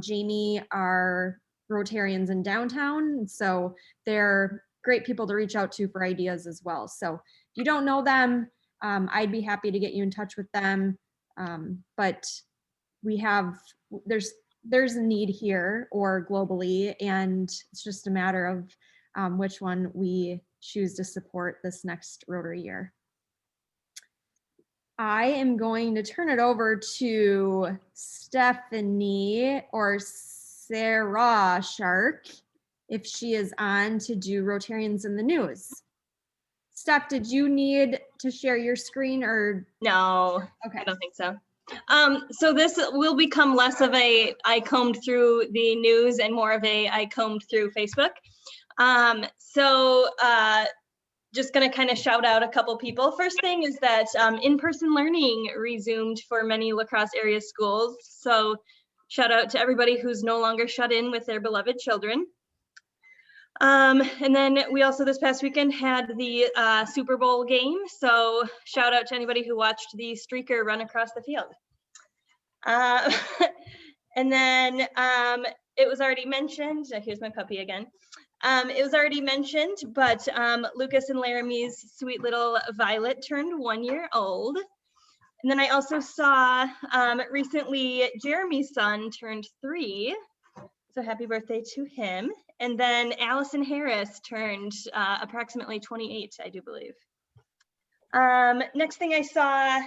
Jamie are Rotarians in downtown, so they're great people to reach out to for ideas as well. So if you don't know them, I'd be happy to get you in touch with them. But there's a need here or globally, and it's just a matter of which one we choose to support this next Rotary year. I am going to turn it over to Stephanie or Sarah Shark, if she is on, to do Rotarians in the News. Steph, did you need to share your screen or? No, okay. I don't think so. So this will become less of a I combed through the news and more of a I combed through Facebook. Just going to kind of shout out a couple people. First thing is that in-person learning resumed for many La Crosse area schools. So shout out to everybody who's no longer shut in with their beloved children. And then we also this past weekend had the Super Bowl game. So shout out to anybody who watched the streaker run across the field. And then it was already mentioned, here's my puppy again. It was already mentioned, but Lucas and Laramie's sweet little Violet turned 1 year old. And then I also saw recently Jeremy's son turned 3. So happy birthday to him. And then Allison Harris turned approximately 28, I do believe. Next thing I saw,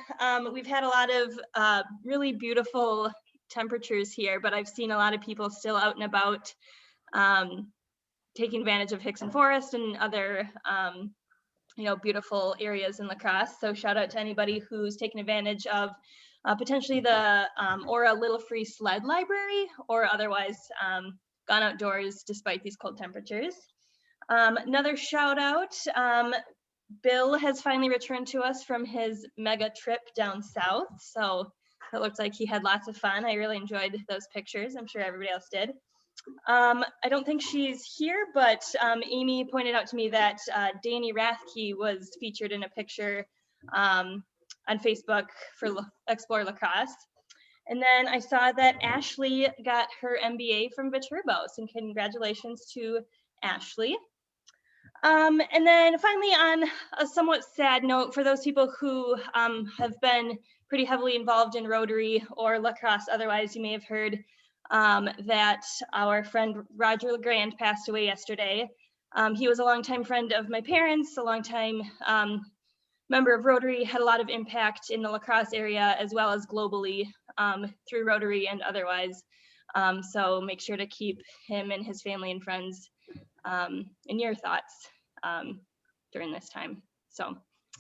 we've had a lot of really beautiful temperatures here, but I've seen a lot of people still out and about taking advantage of Hickson Forest and other beautiful areas in La Crosse. So shout out to anybody who's taken advantage of potentially the Aura Little Free Sled Library, or otherwise gone outdoors despite these cold temperatures. Another shout out, Bill has finally returned to us from his mega trip down south. So it looks like he had lots of fun. I really enjoyed those pictures. I'm sure everybody else did. I don't think she's here, but Amy pointed out to me that Danny Rathke was featured in a picture on Facebook for Explore La Crosse. And then I saw that Ashley got her MBA from Viterbos, and congratulations to Ashley. And then finally, on a somewhat sad note, for those people who have been pretty heavily involved in Rotary or La Crosse, otherwise you may have heard that our friend Roger LeGrand passed away yesterday. He was a longtime friend of my parents, a longtime member of Rotary, had a lot of impact in the La Crosse area as well as globally through Rotary and otherwise. So make sure to keep him and his family and friends in your thoughts during this time. So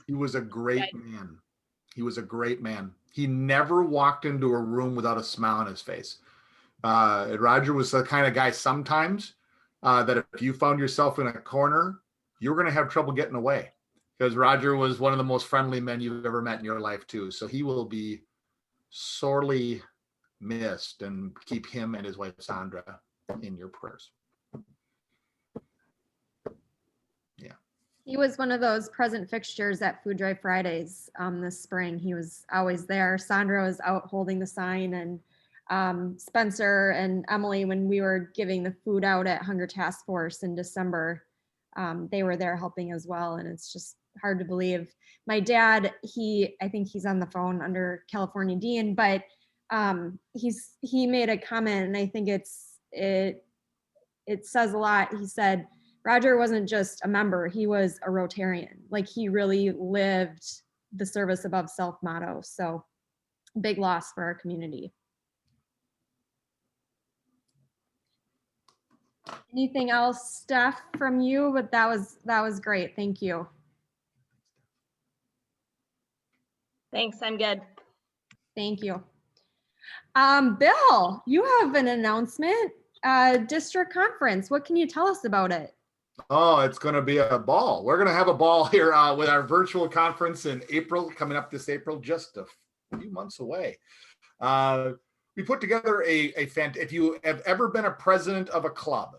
he was a great man. He was a great man. He never walked into a room without a smile on his face. Roger was the kind of guy sometimes that if you found yourself in a corner, you were going to have trouble getting away, because Roger was one of the most friendly men you've ever met in your life too. So he will be sorely missed, and keep him and his wife Sandra in your prayers. Yeah. He was one of those present fixtures at Food Drive Fridays this spring. He was always there. Sandra was out holding the sign, and Spencer and Emily, when we were giving the food out at Hunger Task Force in December, they were there helping as well. And it's just hard to believe. My dad, I think he's on the phone under California Dean, but he made a comment, and I think it it says a lot. He said, Roger wasn't just a member, he was a Rotarian. Like he really lived the service above self motto. So big loss for our community. Anything else, Steph, from you? But that was great. Thank you. Thanks, I'm good. Thank you. Bill, you have an announcement, district conference. What can you tell us about it? Oh, it's going to be a ball. We're going to have a ball here with our virtual conference in April, coming up this April, just a few months away. We put together if you have ever been a president of a club,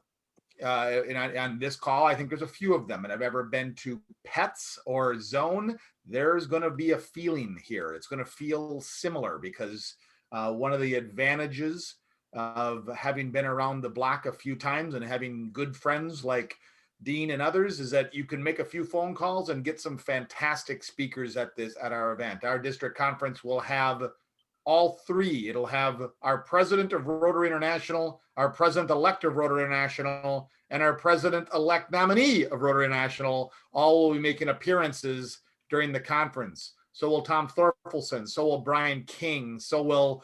on this call, I think there's a few of them, and I've ever been to Pets or Zone, there's going to be a feeling here. It's going to feel similar because one of the advantages of having been around the block a few times and having good friends like Dean and others is that you can make a few phone calls and get some fantastic speakers at our event. Our district conference will have all three. It'll have our president of Rotary International, our president-elect of Rotary International, and our president-elect nominee of Rotary International all will be making appearances during the conference. So will Tom Thorkelson, so will Brian King, so will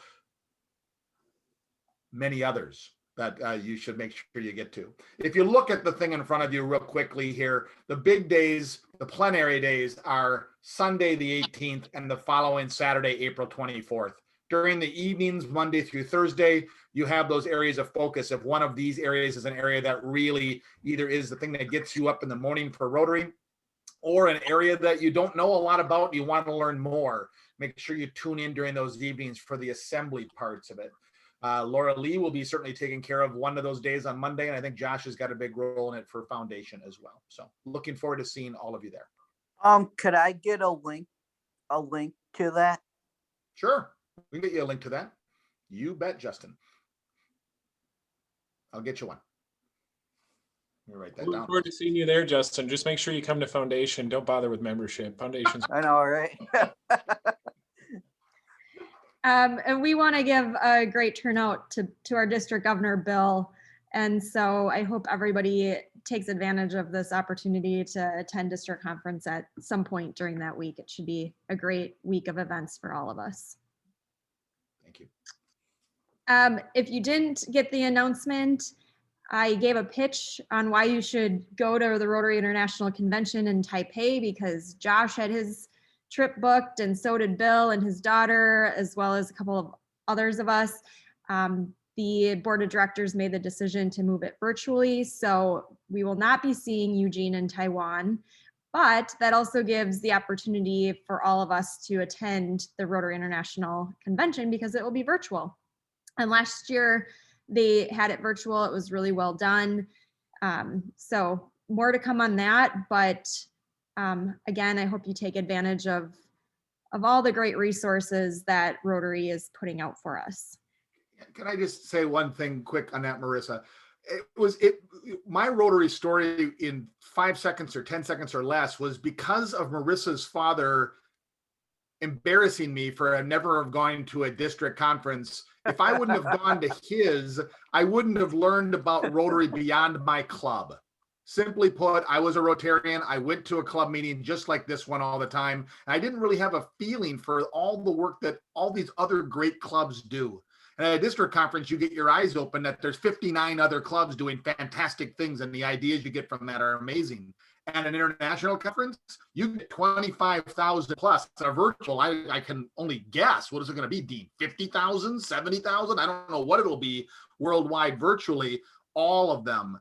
many others that you should make sure you get to. If you look at the thing in front of you real quickly here, the big days, the plenary days are Sunday the 18th and the following Saturday, April 24th. During the evenings, Monday through Thursday, you have those areas of focus. If one of these areas is an area that really either is the thing that gets you up in the morning for Rotary, or an area that you don't know a lot about and you want to learn more, make sure you tune in during those evenings for the assembly parts of it. Laura Lee will be certainly taking care of one of those days on Monday, and I think Josh has got a big role in it for Foundation as well. So looking forward to seeing all of you there. Could I get a link to that? Sure. We can get you a link to that. You bet, Justin. I'll get you one. Let me write that Look down. forward to seeing you there, Justin. Just make sure you come to Foundation. Don't bother with membership. Foundation's I know, right? And we want to give a great turnout to our district governor, Bill. And so I hope everybody takes advantage of this opportunity to attend district conference at some point during that week. It should be a great week of events for all of us. Thank you. If you didn't get the announcement, I gave a pitch on why you should go to the Rotary International Convention in Taipei, because Josh had his trip booked and so did Bill and his daughter, as well as a couple of others of us. The board of directors made the decision to move it virtually, so we will not be seeing Eugene in Taiwan, but that also gives the opportunity for all of us to attend the Rotary International Convention because it will be virtual. And last year they had it virtual. It was really well done. So more to come on that, but again, I hope you take advantage of all the great resources that Rotary is putting out for us. Can I just say one thing quick on that, Marissa? My Rotary story in 5 seconds or 10 seconds or less was because of Marissa's father embarrassing me for never have gone to a district conference. If I wouldn't have gone to his, I wouldn't have learned about Rotary beyond my club. Simply put, I was a Rotarian. I went to a club meeting just like this one all the time. And I didn't really have a feeling for all the work that all these other great clubs do. And at a district conference, you get your eyes open that there's 59 other clubs doing fantastic things, and the ideas you get from that are amazing. And an international conference, you get 25,000 plus. A virtual, I can only guess. What is it going to be, Dean? 50,000, 70,000? I don't know what it'll be worldwide virtually. All of them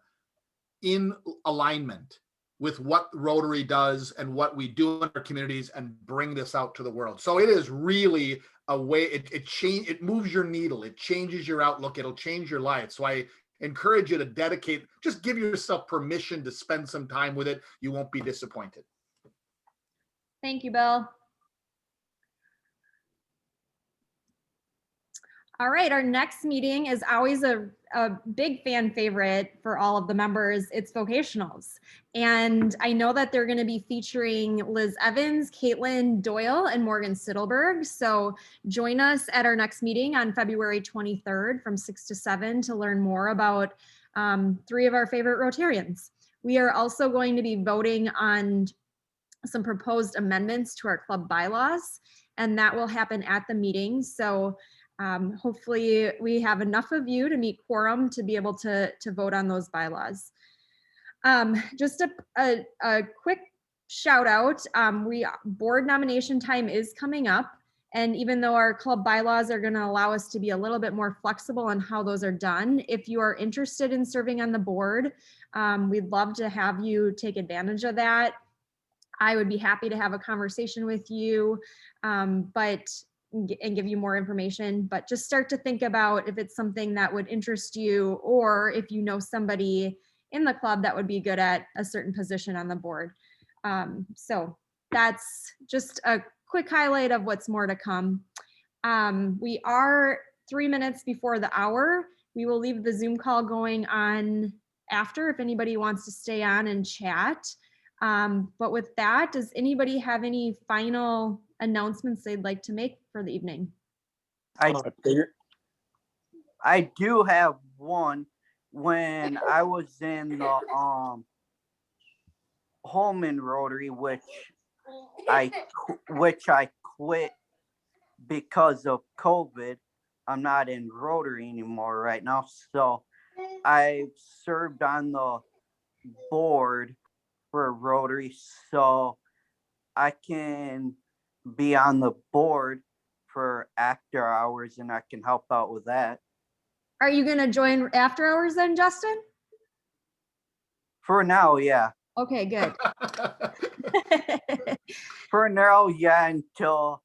in alignment with what Rotary does and what we do in our communities and bring this out to the world. So it is really a way, it moves your needle, it changes your outlook, it'll change your life. So I encourage you to dedicate, just give yourself permission to spend some time with it. You won't be disappointed. Thank you, Bill. All right, our next meeting is always a big fan favorite for all of the members. It's vocationals. And I know that they're gonna be featuring Liz Evans, Caitlin Doyle, and Morgan Siddleberg. So join us at our next meeting on February 23rd from 6 to 7 to learn more about 3 of our favorite Rotarians. We are also going to be voting on some proposed amendments to our club bylaws, and that will happen at the meeting. So hopefully we have enough of you to meet quorum to be able to vote on those bylaws. Just a quick shout out, board nomination time is coming up. And even though our club bylaws are going to allow us to be a little bit more flexible on how those are done, if you are interested in serving on the board, we'd love to have you take advantage of that. I would be happy to have a conversation with you, and give you more information, but just start to think about if it's something that would interest you, or if you know somebody in the club that would be good at a certain position on the board. So that's just a quick highlight of what's more to come. We are 3 minutes before the hour. We will leave the Zoom call going on after if anybody wants to stay on and chat. But with that, does anybody have any final announcements they'd like to make for the evening? I do have one. When I was in the Holman Rotary, which I quit because of COVID. I'm not in Rotary anymore right now, so I served on the board for Rotary, so I can be on the board for after hours, and I can help out with that. Are you going to join after hours then, Justin? For now, yeah. Okay, good. For now, yeah, until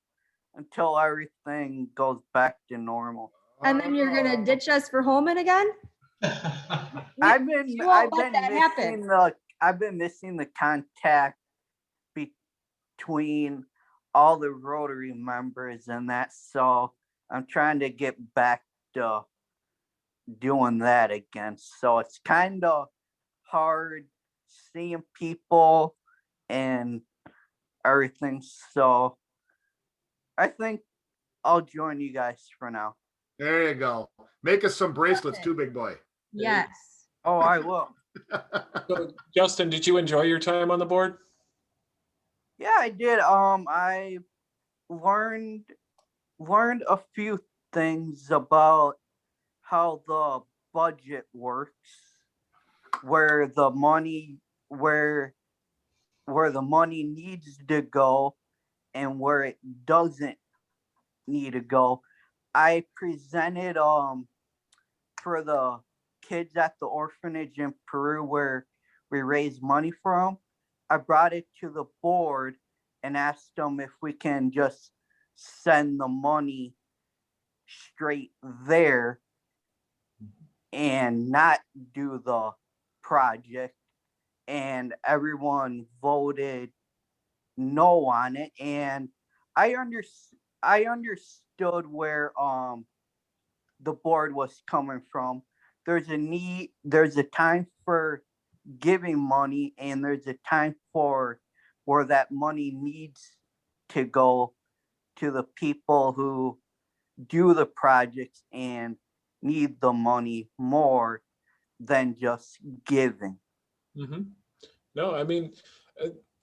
everything goes back to normal. And then you're going to ditch us for Holman again? I've been missing the contact between all the Rotary members and that, so I'm trying to get back to doing that again. So it's kind of hard seeing people and everything. So I think I'll join you guys for now. There you go. Make us some bracelets too, big boy. Yes. Oh, I will. So, Justin, did you enjoy your time on the board? Yeah, I did. I learned a few things about how the budget works, where the money needs to go and where it doesn't need to go. I presented for the kids at the orphanage in Peru where we raise money from. I brought it to the board and asked them if we can just send the money straight there and not do the project, and everyone voted no on it. And I understood where the board was coming from. There's a time for giving money, and there's a time for where that money needs to go to the people who do the projects and need the money more than just giving. Mm-hmm. No, I mean,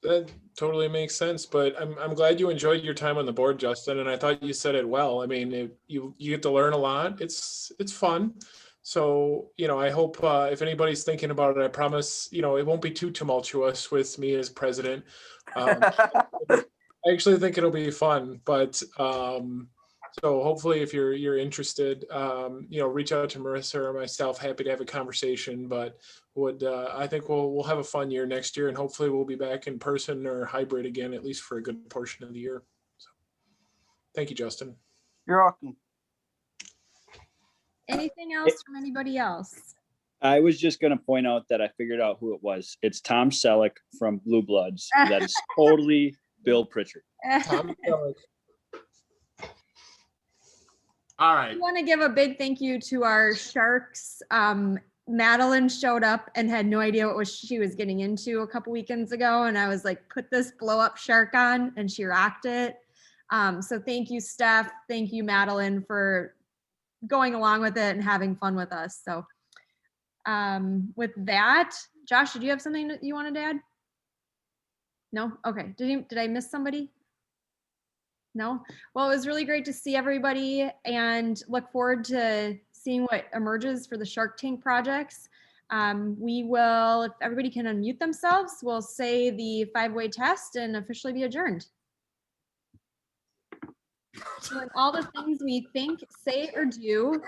that totally makes sense, but I'm glad you enjoyed your time on the board, Justin, and I thought you said it well. I mean, you get to learn a lot. It's fun. So, I hope if anybody's thinking about it, I promise, it won't be too tumultuous with me as president. I actually think it'll be fun, but so hopefully if you're interested, reach out to Marissa or myself. Happy to have a conversation, but I think we'll have a fun year next year, and hopefully we'll be back in person or hybrid again, at least for a good portion of the year. So thank you, Justin. You're welcome. Anything else from anybody else? I was just going to point out that I figured out who it was. It's Tom Selleck from Blue Bloods. That is totally Bill Pritchard. Tom Selleck. All right. I want to give a big thank you to our sharks. Madeline showed up and had no idea what she was getting into a couple weekends ago, and I was like, put this blow up shark on, and she rocked it. So thank you, Steph. Thank you, Madeline, for going along with it and having fun with us. So With that, Josh, did you have something that you wanted to add? No? Okay. Did I miss somebody? No? Well, it was really great to see everybody and look forward to seeing what emerges for the Shark Tank projects. We will, if everybody can unmute themselves, we'll say the 5-way test and officially be adjourned. Doing all the things we think, say, or do.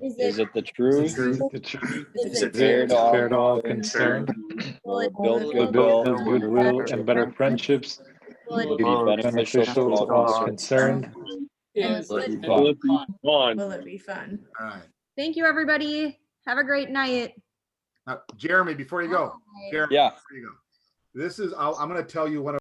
Is it the truth? Is it fair to all concerned? Will it build goodwill and better friendships? Will it be beneficial to all concerned? Will it Fun. Will it be fun? All right. Thank you, everybody. Have a great night. Jeremy, before you go, Jeremy, Yeah. before you go. I'm going to tell you one of